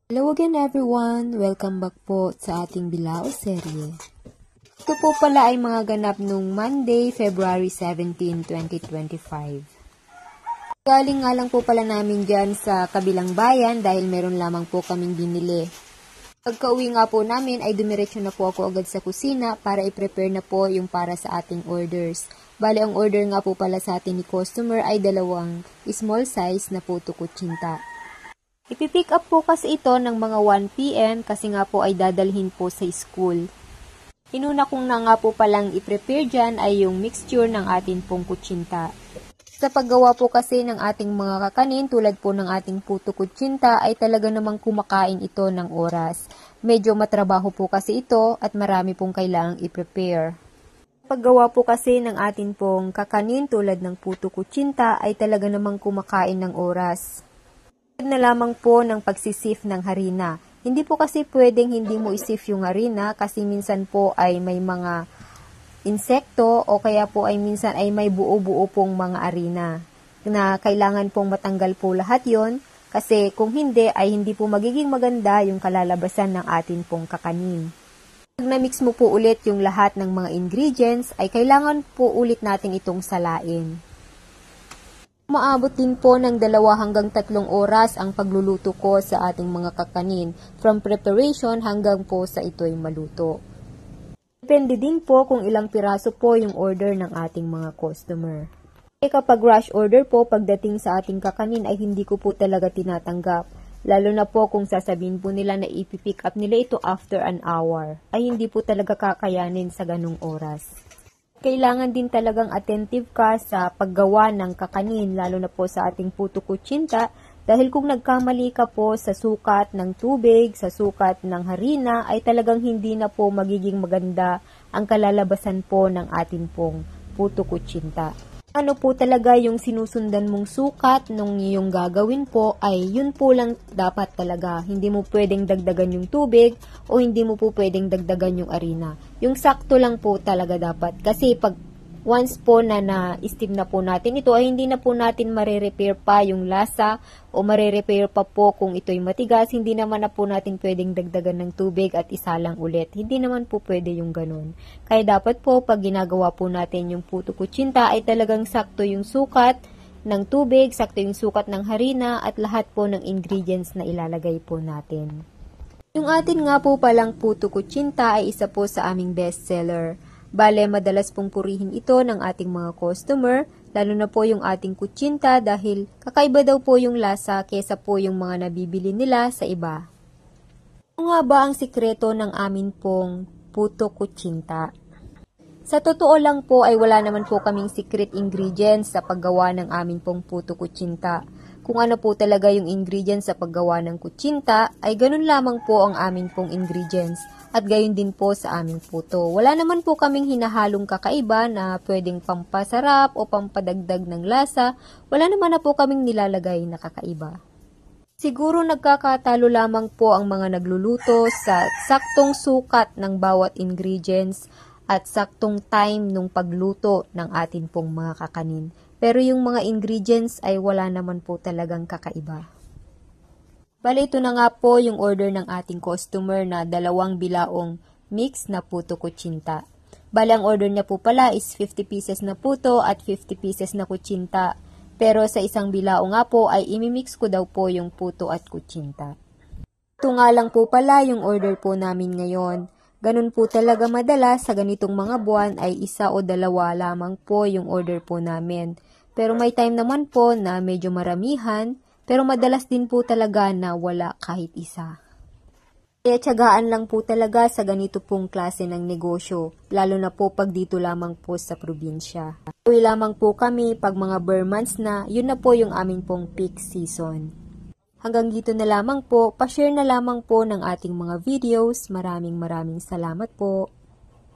Hello again everyone! Welcome back po sa ating Bilao serye. Ito po pala ay mga ganap nung Monday, February 17, 2025. Galing nga lang po pala namin dyan sa kabilang bayan dahil meron lamang po kaming binili. Pagka-uwi nga po namin ay dumiretso na po ako agad sa kusina para i-prepare na po yung para sa ating orders. Bali ang order nga po pala sa atin ni customer ay dalawang small size na puto kutsinta. Ipipick up po kasi ito ng mga 1 PM kasi nga po ay dadalhin po sa school. Inuna kong na nga po palang i-prepare dyan ay yung mixture ng ating pong kutsinta. Sa paggawa po kasi ng ating mga kakanin tulad po ng ating puto kutsinta ay talaga namang kumakain ito ng oras. Medyo matrabaho po kasi ito at marami pong kailangang i-prepare. Paggawa po kasi ng ating pong kakanin tulad ng puto kutsinta ay talaga namang kumakain ng oras. Na lamang po ng pagsisif ng harina. Hindi po kasi pwedeng hindi mo isif yung harina kasi minsan po ay may mga insekto o kaya po ay minsan ay may buo-buo pong mga harina na kailangan pong matanggal po lahat yon kasi kung hindi ay hindi po magiging maganda yung kalalabasan ng atin pong kakanin. Pag na-mix mo po ulit yung lahat ng mga ingredients ay kailangan po ulit natin itong salain. Maabot din po ng 2 hanggang 3 oras ang pagluluto ko sa ating mga kakanin, from preparation hanggang po sa ito'y maluto. Depende din po kung ilang piraso po yung order ng ating mga customer. Kapag rush order po, pagdating sa ating kakanin ay hindi ko po talaga tinatanggap. Lalo na po kung sasabihin po nila na ipipick up nila ito after an hour, ay hindi po talaga kakayanin sa ganung oras. Kailangan din talagang attentive ka sa paggawa ng kakanin, lalo na po sa ating puto kutsinta, dahil kung nagkamali ka po sa sukat ng tubig, sa sukat ng harina, ay talagang hindi na po magiging maganda ang kalalabasan po ng ating pong puto kutsinta. Ano po talaga yung sinusundan mong sukat nung iyong gagawin po ay yun po lang dapat talaga. Hindi mo pwedeng dagdagan yung tubig o hindi mo po pwedeng dagdagan yung harina. Yung sakto lang po talaga dapat. Kasi pag once po na na-steam na po natin ito ay hindi na po natin mare-repair pa yung lasa o mare-repair pa po kung ito'y matigas. Hindi naman na po natin pwedeng dagdagan ng tubig at isalang ulit. Hindi naman po pwede yung ganun. Kaya dapat po pag ginagawa po natin yung puto kutsinta ay talagang sakto yung sukat ng tubig, sakto yung sukat ng harina at lahat po ng ingredients na ilalagay po natin. Yung atin nga po palang puto kutsinta ay isa po sa aming bestseller. Bale, madalas pong purihin ito ng ating mga customer, lalo na po yung ating kutsinta dahil kakaiba daw po yung lasa kesa po yung mga nabibili nila sa iba. Ano nga ba ang sikreto ng amin pong puto kutsinta? Sa totoo lang po ay wala naman po kaming secret ingredients sa paggawa ng amin pong puto kutsinta. Kung ano po talaga yung ingredients sa paggawa ng kutsinta, ay ganun lamang po ang amin pong ingredients at gayon din po sa aming puto. Wala naman po kaming hinahalong kakaiba na pwedeng pampasarap o pampadagdag ng lasa. Wala naman na po kaming nilalagay na kakaiba. Siguro nagkakatalo lamang po ang mga nagluluto sa saktong sukat ng bawat ingredients at saktong time nung pagluto ng atin pong mga kakanin. Pero yung mga ingredients ay wala naman po talagang kakaiba. Bale, ito na nga po yung order ng ating customer na 2 bilaong mix na puto kutsinta. Bale, ang order niya po pala is 50 pieces na puto at 50 pieces na kutsinta. Pero sa isang bilao nga po ay imimix ko daw po yung puto at kutsinta. Ito nga lang po pala yung order po namin ngayon. Ganun po talaga madalas sa ganitong mga buwan ay 1 o 2 lamang po yung order po namin. Pero may time naman po na medyo maramihan, pero madalas din po talaga na wala kahit isa. Kaya tiyagaan lang po talaga sa ganito pong klase ng negosyo, lalo na po pag dito lamang po sa probinsya. Uwi lamang po kami pag mga bare months na, yun na po yung aming pong peak season. Hanggang dito na lamang po, pa-share na lamang po ng ating mga videos. Maraming salamat po.